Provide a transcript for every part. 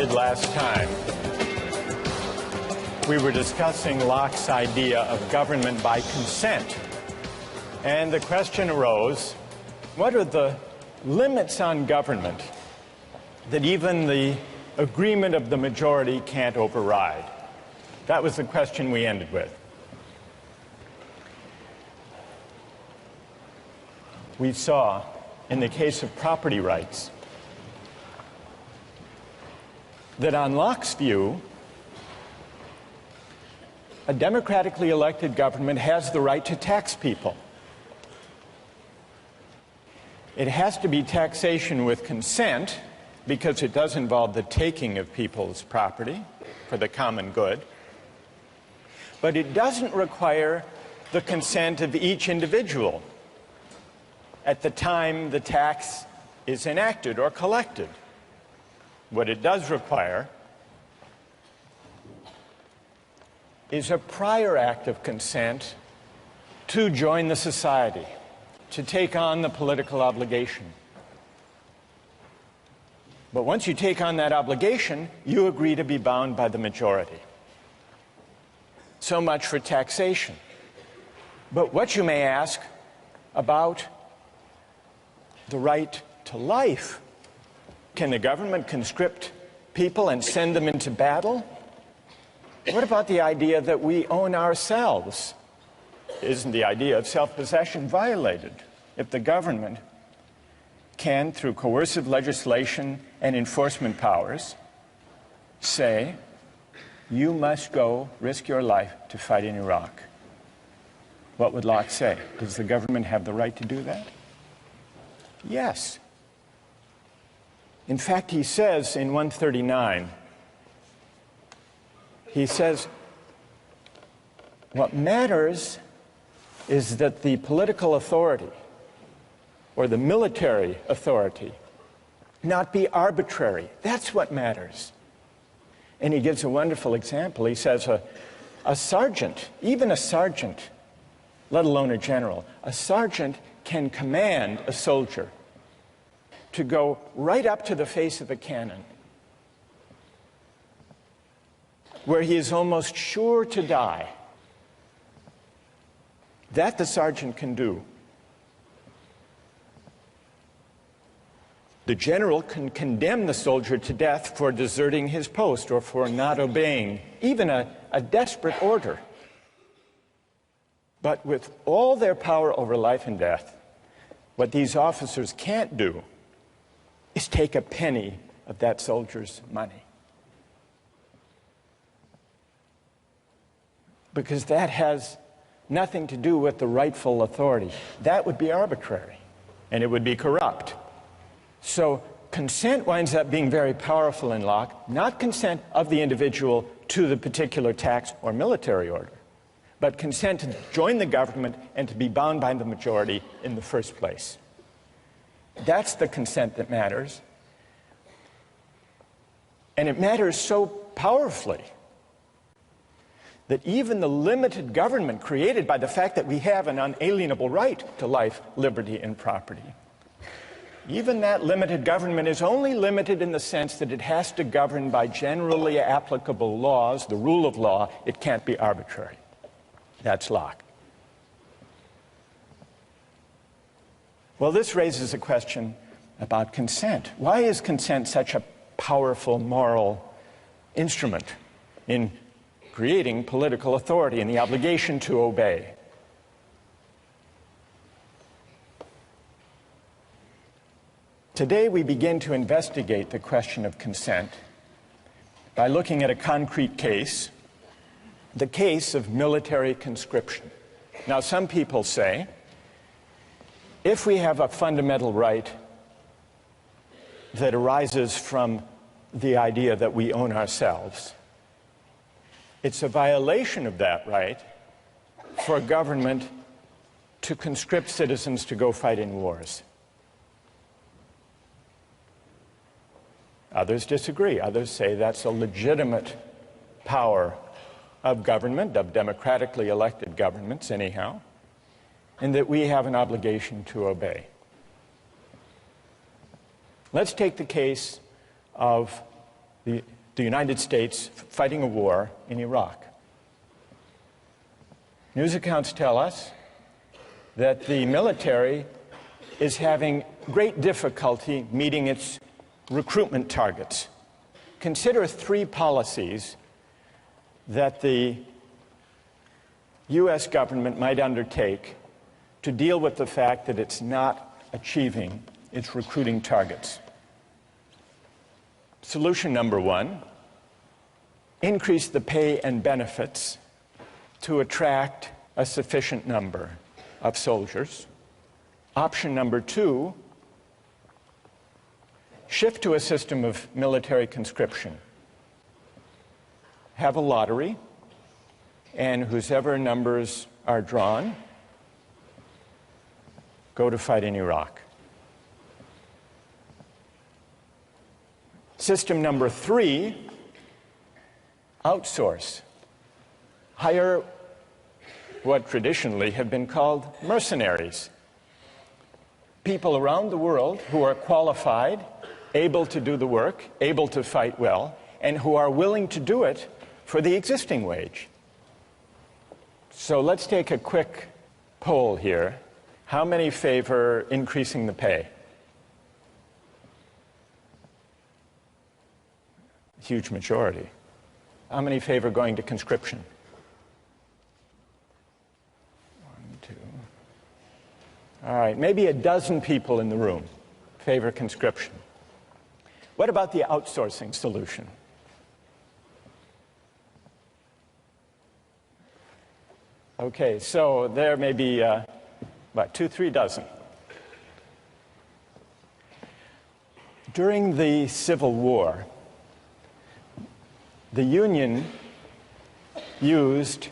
ended last time, we were discussing Locke's idea of government by consent. And the question arose, what are the limits on government that even the agreement of the majority can't override? That was the question we ended with. We saw, in the case of property rights, that on Locke's view, a democratically elected government has the right to tax people. It has to be taxation with consent because it does involve the taking of people's property for the common good. But it doesn't require the consent of each individual at the time the tax is enacted or collected. What it does require is a prior act of consent to join the society, to take on the political obligation. But once you take on that obligation, you agree to be bound by the majority. So much for taxation. But what you may ask about the right to life? Can the government conscript people and send them into battle? What about the idea that we own ourselves? Isn't the idea of self-possession violated if the government can, through coercive legislation and enforcement powers, say, you must go risk your life to fight in Iraq? What would Locke say? Does the government have the right to do that? Yes. In fact, he says in 139, he says, what matters is that the political authority or the military authority not be arbitrary. That's what matters. And he gives a wonderful example. He says a sergeant, even a sergeant, let alone a general, a sergeant can command a soldier to go right up to the face of a cannon where he is almost sure to die. That the sergeant can do. The general can condemn the soldier to death for deserting his post or for not obeying even a desperate order. But with all their power over life and death, what these officers can't do is take a penny of that soldier's money. Because that has nothing to do with the rightful authority. That would be arbitrary, and it would be corrupt. So consent winds up being very powerful in Locke, not consent of the individual to the particular tax or military order, but consent to join the government and to be bound by the majority in the first place. That's the consent that matters. And it matters so powerfully that even the limited government created by the fact that we have an unalienable right to life, liberty, and property, even that limited government is only limited in the sense that it has to govern by generally applicable laws, the rule of law. It can't be arbitrary. That's Locke. Well, this raises a question about consent. Why is consent such a powerful moral instrument in creating political authority and the obligation to obey? Today we begin to investigate the question of consent by looking at a concrete case, the case of military conscription. Now, some people say, if we have a fundamental right that arises from the idea that we own ourselves, it's a violation of that right for a government to conscript citizens to go fight in wars. Others disagree. Others say that's a legitimate power of government, of democratically elected governments anyhow, and that we have an obligation to obey. Let's take the case of the United States fighting a war in Iraq. News accounts tell us that the military is having great difficulty meeting its recruitment targets. Consider 3 policies that the U.S. government might undertake to deal with the fact that it's not achieving its recruiting targets. Solution number 1, increase the pay and benefits to attract a sufficient number of soldiers. Option number 2, shift to a system of military conscription. Have a lottery, and whosever numbers are drawn go to fight in Iraq. System number 3, outsource. Hire what traditionally have been called mercenaries. People around the world who are qualified, able to do the work, able to fight well, and who are willing to do it for the existing wage. So let's take a quick poll here. How many favor increasing the pay? Huge majority. How many favor going to conscription? 1, 2. All right, maybe a dozen people in the room favor conscription. What about the outsourcing solution? Okay, so there may be about 2-3 dozen. During the Civil War, the Union used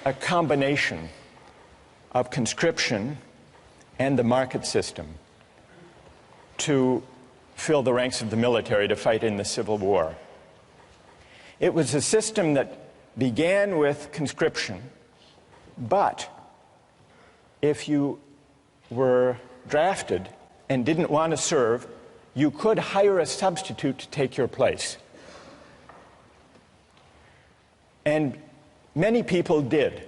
a combination of conscription and the market system to fill the ranks of the military to fight in the Civil War. It was a system that began with conscription, but if you were drafted and didn't want to serve, you could hire a substitute to take your place. And many people did.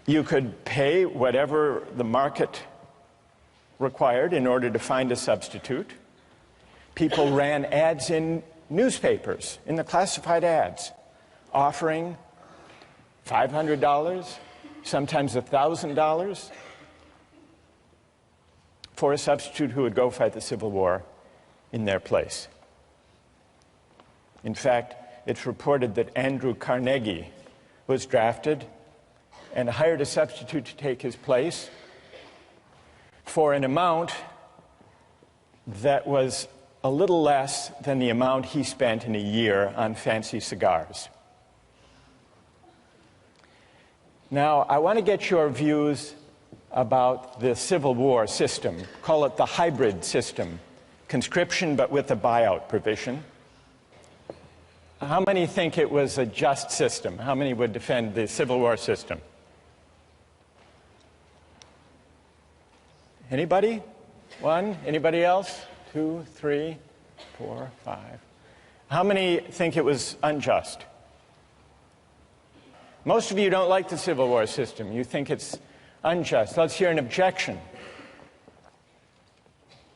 You could pay whatever the market required in order to find a substitute. People ran ads in newspapers, in the classified ads, offering $500, sometimes $1,000 for a substitute who would go fight the Civil War in their place. In fact, it's reported that Andrew Carnegie was drafted and hired a substitute to take his place for an amount that was a little less than the amount he spent in a year on fancy cigars. Now, I want to get your views about the Civil War system. Call it the hybrid system, conscription but with a buyout provision. How many think it was a just system? How many would defend the Civil War system? Anybody? 1? Anybody else? 2, 3, 4, 5. How many think it was unjust? Most of you don't like the Civil War system. You think it's unjust. Let's hear an objection.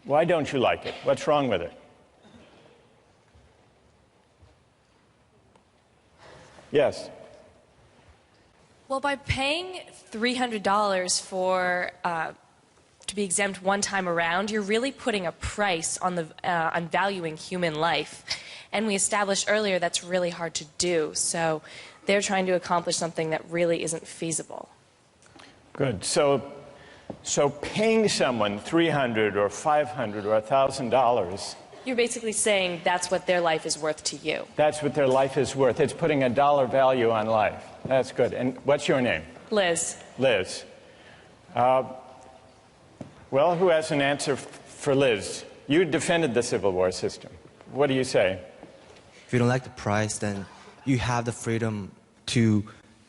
Why don't you like it? What's wrong with it? Yes. Well, by paying $300 for to be exempt one time around, you're really putting a price on on valuing human life. And we established earlier that's really hard to do. So they're trying to accomplish something that really isn't feasible. Good. So paying someone $300 or $500 or $1,000. You're basically saying that's what their life is worth to you. That's what their life is worth. It's putting a dollar value on life. That's good. And what's your name? Liz. Liz. Well, who has an answer for Liz? You defended the Civil War system. What do you say? If you don't like the price, then you have the freedom to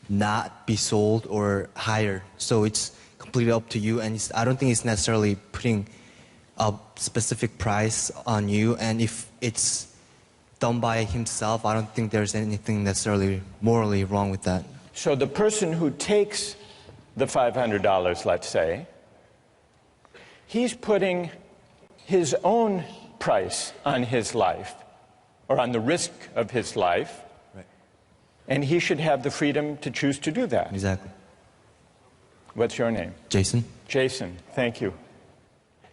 not be sold or hired. So it's completely up to you. And I don't think it's necessarily putting a specific price on you. And if it's done by himself, I don't think there's anything necessarily morally wrong with that. So the person who takes the $500, let's say, he's putting his own price on his life, or on the risk of his life, Right. and he should have the freedom to choose to do that. Exactly. What's your name? Jason? Jason, thank you.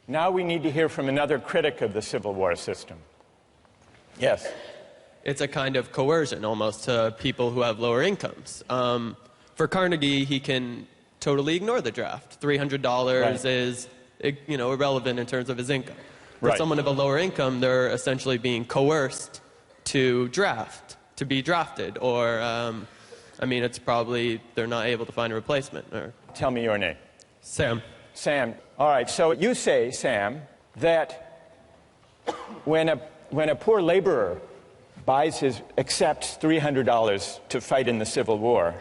Now we need to hear from another critic of the Civil War system. Yes. It's a kind of coercion almost to people who have lower incomes. For Carnegie, he can totally ignore the draft. $300 Right. is, irrelevant in terms of his income. For Right. someone of a lower income, they're essentially being coerced to draft, to be drafted, or it's probably they're not able to find a replacement. Or Tell me your name. Sam. Sam. All right, so you say, Sam, that when a poor laborer accepts $300 to fight in the Civil War,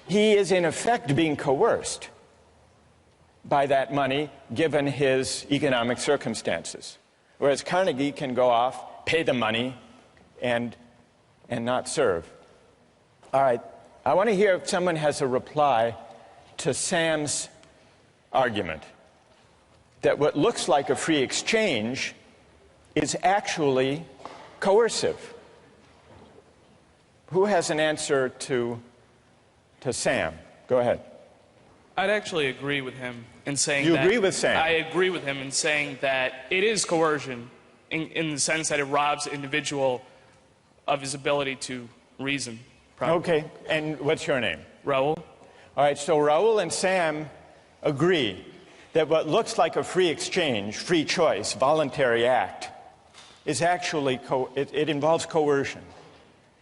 he is in effect being coerced by that money given his economic circumstances. Whereas Carnegie can go off, pay the money, and not serve. All right, I want to hear if someone has a reply to Sam's argument that what looks like a free exchange is actually coercive. Who has an answer to Sam? Go ahead. I'd actually agree with him in saying You that... agree with Sam? I agree with him in saying that it is coercion in the sense that it robs the individual of his ability to reason properly. Okay, and what's your name? Raul? All right, so Raul and Sam agree that what looks like a free exchange, free choice, voluntary act, is actually, it involves coercion.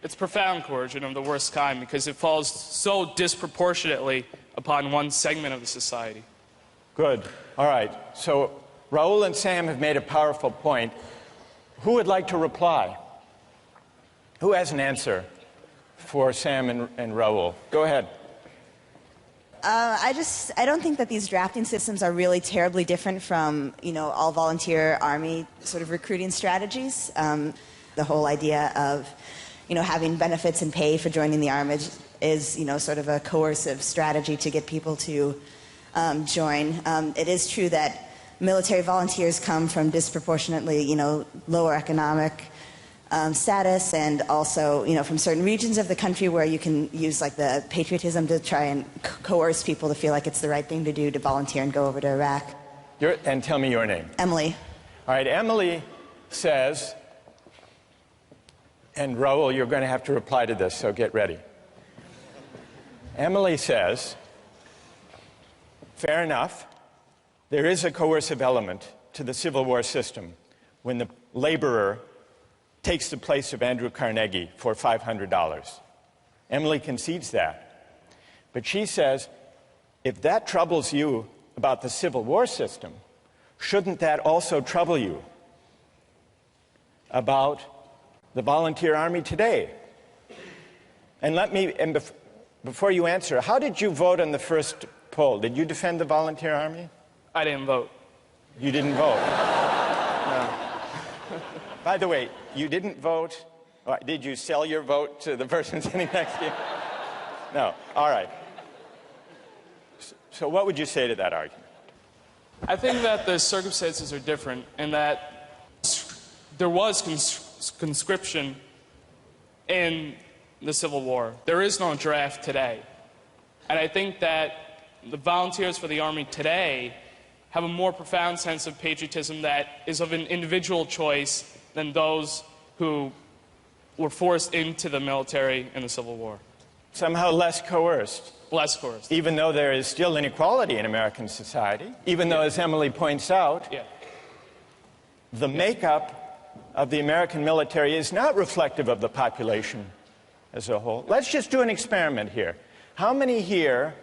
It's profound coercion of the worst kind because it falls so disproportionately upon one segment of the society. Good. All right. So Raul and Sam have made a powerful point. Who would like to reply? Who has an answer for Sam and Raul? Go ahead. I don't think that these drafting systems are really terribly different from, all volunteer army sort of recruiting strategies. The whole idea of, having benefits and pay for joining the army is, sort of a coercive strategy to get people to join. It is true that military volunteers come from disproportionately, lower economic status, and also, from certain regions of the country where you can use like the patriotism to try and coerce people to feel like it's the right thing to do to volunteer and go over to Iraq. And tell me your name. Emily. All right, Emily says, and Raul, you're going to have to reply to this, so get ready. Emily says, fair enough, there is a coercive element to the Civil War system when the laborer takes the place of Andrew Carnegie for $500. Emily concedes that. But she says, if that troubles you about the Civil War system, shouldn't that also trouble you about the volunteer army today? And before you answer, how did you vote on the first poll? Did you defend the volunteer army? I didn't vote. You didn't vote? No. By the way, you didn't vote. Did you sell your vote to the person sitting next to you? No. All right. So what would you say to that argument? I think that the circumstances are different and that there was conscription in the Civil War. There is no draft today. And I think that the volunteers for the Army today have a more profound sense of patriotism that is of an individual choice than those who were forced into the military in the Civil War. Somehow less coerced. Less coerced. Even though there is still inequality in American society, even though, as Emily points out, the makeup of the American military is not reflective of the population as a whole. Let's just do an experiment here. How many here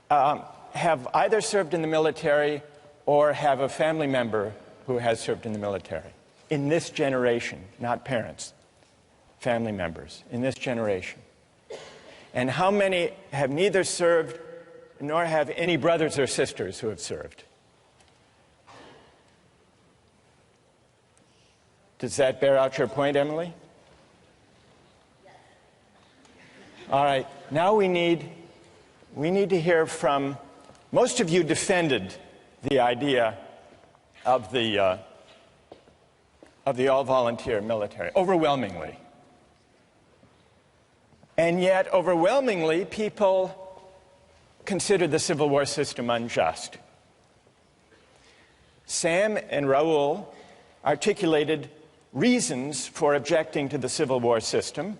have either served in the military or have a family member who has served in the military? In this generation, not parents, family members, in this generation. And how many have neither served nor have any brothers or sisters who have served? Does that bear out your point, Emily? All right, now we need to hear from, most of you defended the idea of the all-volunteer military, overwhelmingly. And yet, overwhelmingly, people consider the Civil War system unjust. Sam and Raul articulated reasons for objecting to the Civil War system.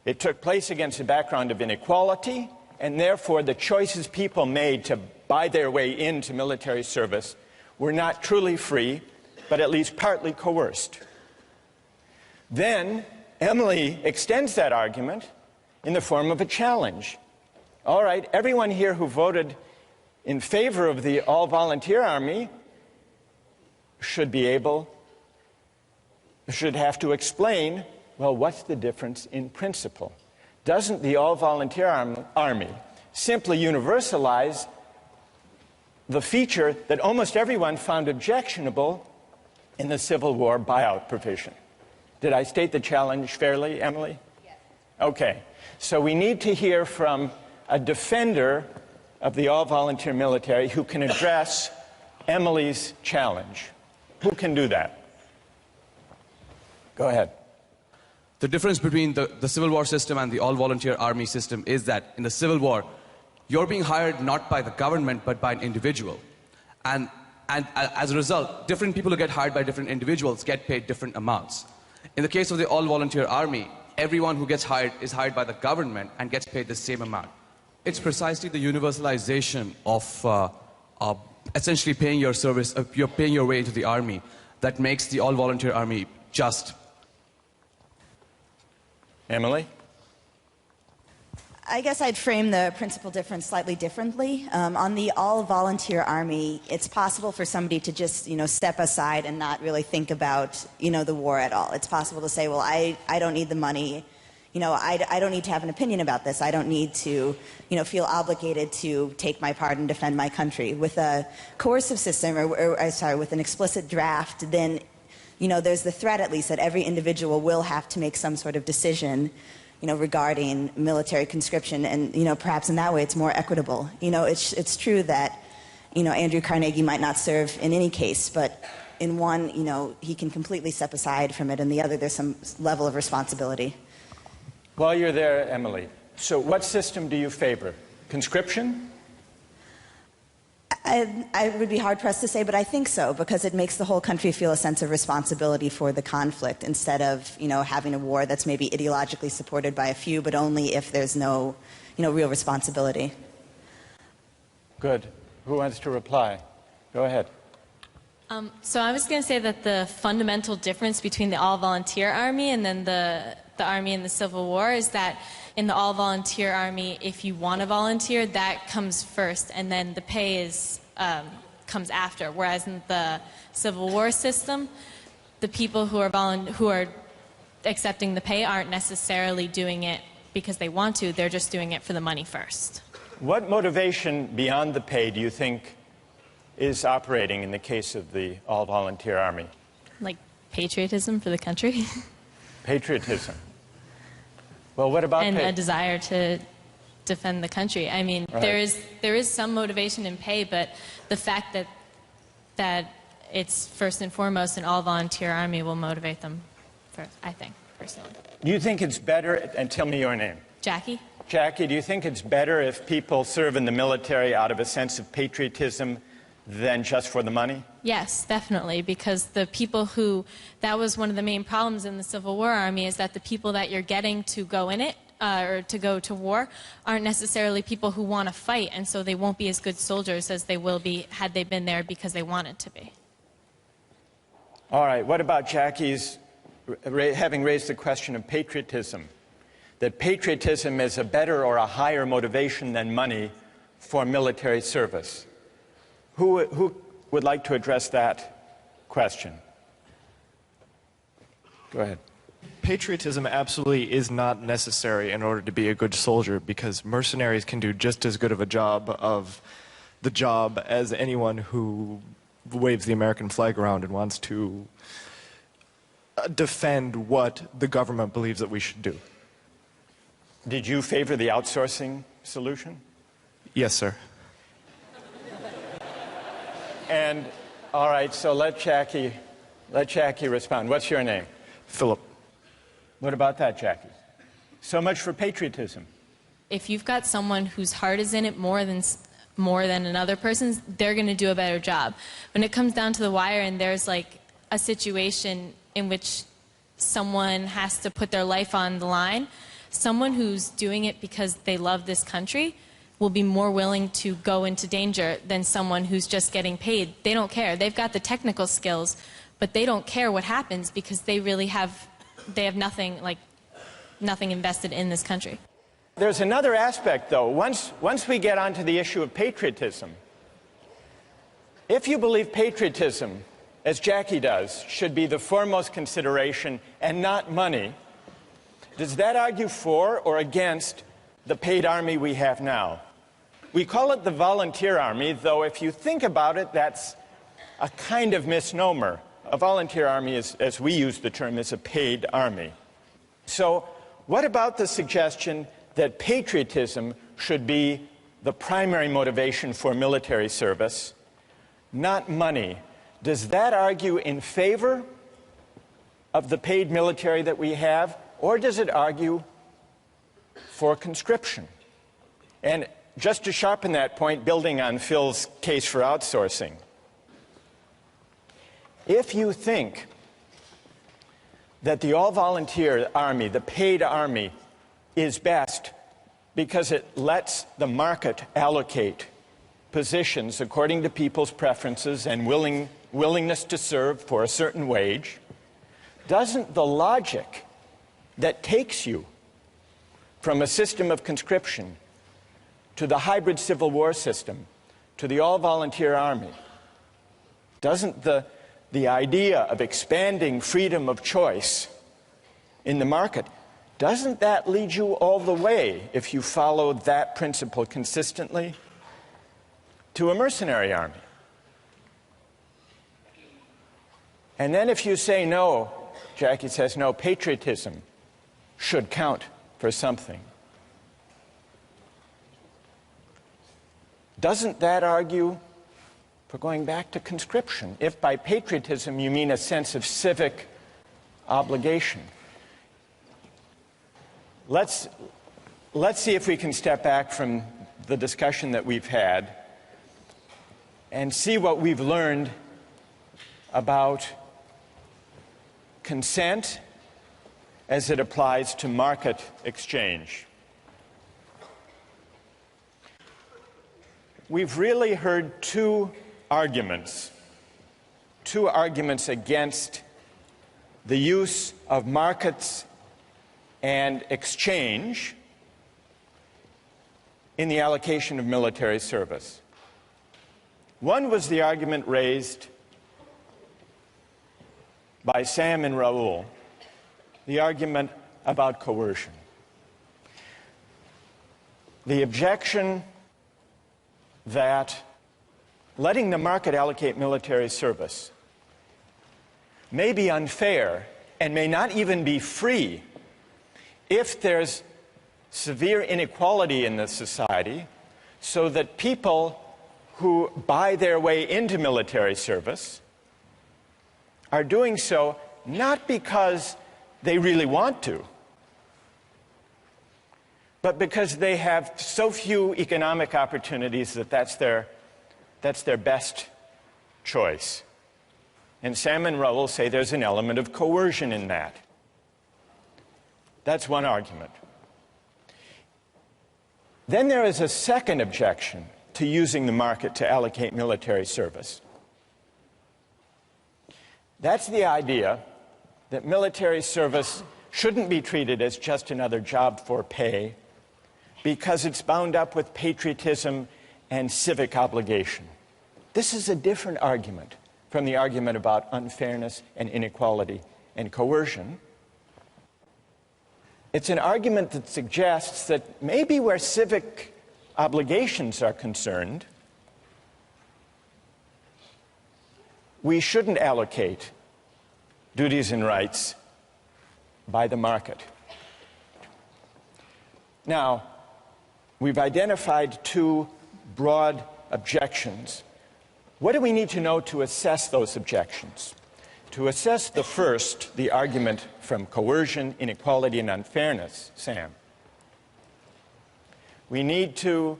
It took place against a background of inequality, and therefore the choices people made to buy their way into military service were not truly free, but at least partly coerced. Then Emily extends that argument in the form of a challenge. All right, everyone here who voted in favor of the all-volunteer army should have to explain, well, what's the difference in principle? Doesn't the all-volunteer army simply universalize the feature that almost everyone found objectionable in the Civil War buyout provision? Did I state the challenge fairly, Emily? Yes. Okay. So we need to hear from a defender of the all-volunteer military who can address Emily's challenge. Who can do that? Go ahead. The difference between the Civil War system and the all-volunteer army system is that in the Civil War, you're being hired not by the government, but by an individual. And as a result, different people who get hired by different individuals get paid different amounts. In the case of the all-volunteer army, everyone who gets hired is hired by the government and gets paid the same amount. It's precisely the universalization of essentially paying your service, you're paying your way into the army, that makes the all-volunteer army just. Emily? I guess I'd frame the principal difference slightly differently. On the all-volunteer army, it's possible for somebody to just, step aside and not really think about, the war at all. It's possible to say, well, I don't need the money. I don't need to have an opinion about this. I don't need to, feel obligated to take my part and defend my country. With a coercive system, with an explicit draft, then, there's the threat, at least, that every individual will have to make some sort of decision, regarding military conscription, and perhaps in that way it's more equitable. It's true that Andrew Carnegie might not serve in any case, but in one, he can completely step aside from it, and the other there's some level of responsibility. While you're there, Emily, so what system do you favor? Conscription? I would be hard-pressed to say, but I think so, because it makes the whole country feel a sense of responsibility for the conflict, instead of, having a war that's maybe ideologically supported by a few, but only if there's no, real responsibility. Good. Who wants to reply? Go ahead. So I was going to say that the fundamental difference between the all-volunteer army and then the army in the Civil War is that in the all-volunteer army, if you want to volunteer, that comes first, and then the pay comes after. Whereas in the Civil War system, the people who are accepting the pay aren't necessarily doing it because they want to. They're just doing it for the money first. What motivation beyond the pay do you think is operating in the case of the all-volunteer army? Like patriotism for the country. Patriotism. Well, what about and pay? a desire to defend the country. I mean, Right. there is some motivation in pay, but the fact that it's first and foremost an all-volunteer army will motivate them first, I think, personally. Do you think it's better, and tell me your name. Jackie? Jackie, do you think it's better if people serve in the military out of a sense of patriotism than just for the money? Yes, definitely, because the people that was one of the main problems in the Civil War Army, is that the people that you're getting to go in it, or to go to war, aren't necessarily people who want to fight, and so they won't be as good soldiers as they will be had they been there because they wanted to be. All right, what about Jackie's having raised the question of patriotism? That patriotism is a better or a higher motivation than money for military service. Who would like to address that question? Go ahead. Patriotism absolutely is not necessary in order to be a good soldier, because mercenaries can do just as good of a job as anyone who waves the American flag around and wants to defend what the government believes that we should do. Did you favor the outsourcing solution? Yes, sir. And, all right, so let Jackie respond. What's your name? Philip. What about that, Jackie? So much for patriotism. If you've got someone whose heart is in it more than another person's, they're going to do a better job. When it comes down to the wire and there's like a situation in which someone has to put their life on the line, someone who's doing it because they love this country will be more willing to go into danger than someone who's just getting paid. They don't care. They've got the technical skills, but they don't care what happens because they have nothing invested in this country. There's another aspect, though. Once we get onto the issue of patriotism, if you believe patriotism, as Jackie does, should be the foremost consideration and not money, does that argue for or against the paid army we have now? We call it the volunteer army, though if you think about it, that's a kind of misnomer. A volunteer army, as we use the term, is a paid army. So what about the suggestion that patriotism should be the primary motivation for military service, not money? Does that argue in favor of the paid military that we have, or does it argue for conscription? And just to sharpen that point, building on Phil's case for outsourcing, if you think that the all-volunteer army, the paid army, is best because it lets the market allocate positions according to people's preferences and willingness to serve for a certain wage, doesn't the logic that takes you from a system of conscription to the hybrid Civil War system to the all-volunteer army, doesn't the idea of expanding freedom of choice in the market, doesn't that lead you all the way, if you follow that principle consistently, to a mercenary army? And then if you say no, Jackie says no, patriotism should count for something, doesn't that argue for going back to conscription, if by patriotism you mean a sense of civic obligation? Let's see if we can step back from the discussion that we've had and see what we've learned about consent as it applies to market exchange. We've really heard two arguments against the use of markets and exchange in the allocation of military service. One was the argument raised by Sam and Raoul, the argument about coercion. The objection that letting the market allocate military service may be unfair and may not even be free if there's severe inequality in the society, so that people who buy their way into military service are doing so not because they really want to, but because they have so few economic opportunities that that's their best choice. And Sam and Raoul say there's an element of coercion in that. That's one argument. Then there is a second objection to using the market to allocate military service. That's the idea that military service shouldn't be treated as just another job for pay because it's bound up with patriotism and civic obligation. This is a different argument from the argument about unfairness and inequality and coercion. It's an argument that suggests that maybe where civic obligations are concerned, we shouldn't allocate duties and rights by the market. Now, we've identified two broad objections. What do we need to know to assess those objections? To assess the first, the argument from coercion, inequality, and unfairness, Sam, we need to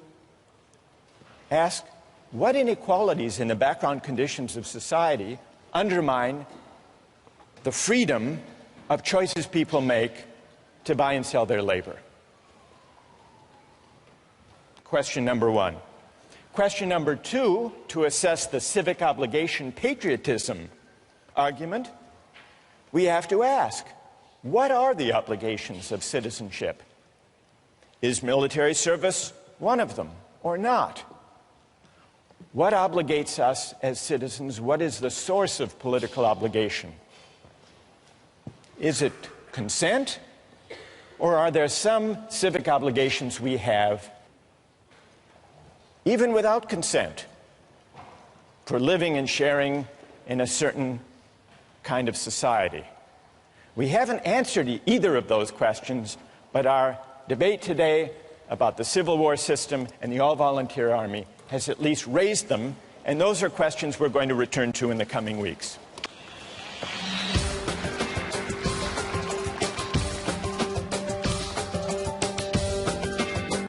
ask what inequalities in the background conditions of society undermine the freedom of choices people make to buy and sell their labor. Question number one. Question number two, to assess the civic obligation patriotism argument, we have to ask, what are the obligations of citizenship? Is military service one of them or not? What obligates us as citizens? What is the source of political obligation? Is it consent, or are there some civic obligations we have even without consent for living and sharing in a certain kind of society? We haven't answered either of those questions, but our debate today about the Civil War system and the all-volunteer army has at least raised them, and those are questions we're going to return to in the coming weeks.